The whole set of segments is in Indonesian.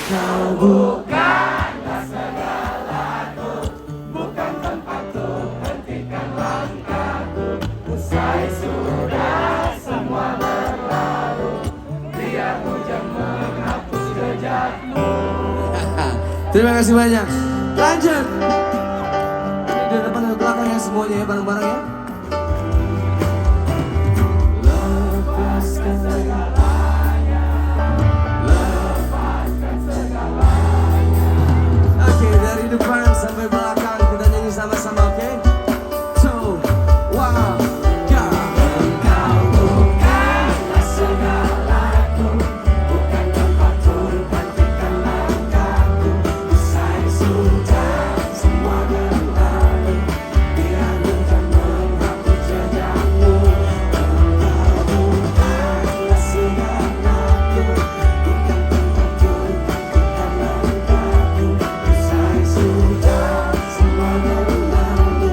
Kau bukanlah segalaku, bukan tempatku, hentikan langkahku. Usai sudah semua berlalu, biar hujan menghapus jejakmu. Terima kasih banyak. Lanjut. Dari depan ke belakang ya semuanya ya, bareng-bareng ya. Lepaskan segalanya, lepaskan segalanya. Oke, dari depan sampai belakang kita nyanyi sama-sama, oke? So, wow, go. Engkau bukanlah segalaku, bukan tempatku, hentikan langkahku. Usai sudah semua berlalu, biar hujan menghapus jejakmu. Engkau bukanlah segalaku, bukan tempatku, hentikan langkahku. Usai sudah semua berlalu,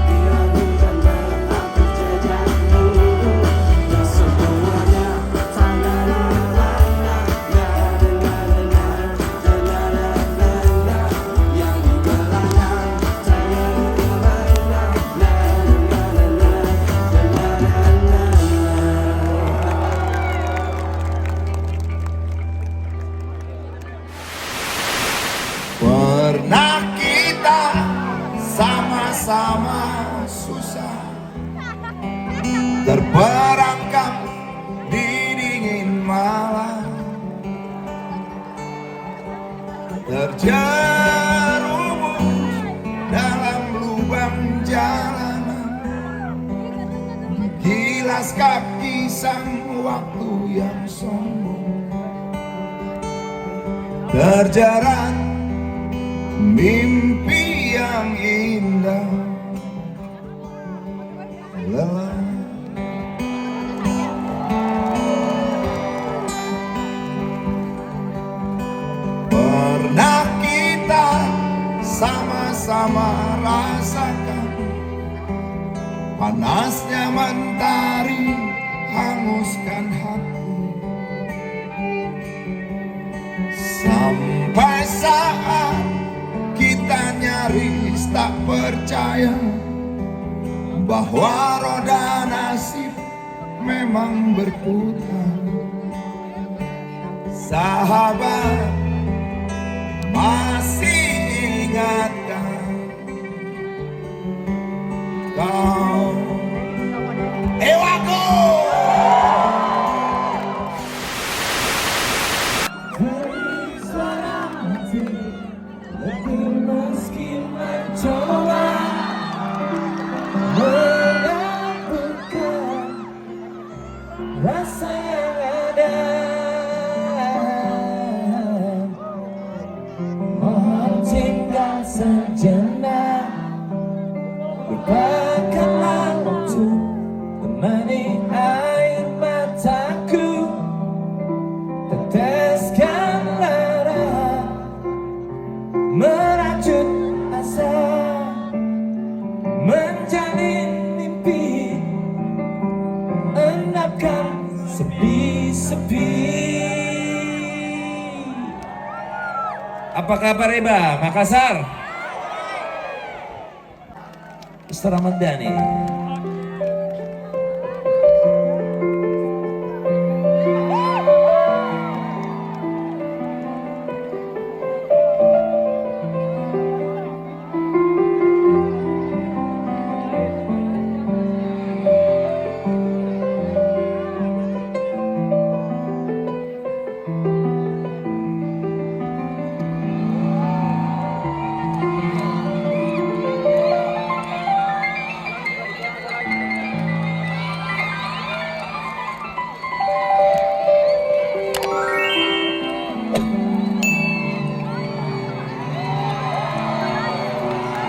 biar hujan menghapus jejakmu. Semuanya yang di belakang Pernah kita sama-sama susah, terperangkap di dingin malam, terjerumus dalam lubang jalanan, gilas kaki sang waktu yang sombong, terjerat mimpi yang indah, lelah. Pernah kita sama-sama rasakan panasnya mentari hanguskan hati, sampai saat kita nyaris tak percaya bahwa roda nasib memang berputar. Sahabat, masih ingatkah kau Ewaku? dari suara hati, letih meski mencoba menyambutkan rasa yang ada. Mohon tinggal sejenak, lupakanlah waktu, temani air mataku, teteskan lara, merajut asa, menjalin mimpi, endapkan sepi-sepi. Apa kabar Eba? Makassar? Ustaz Ramadhani.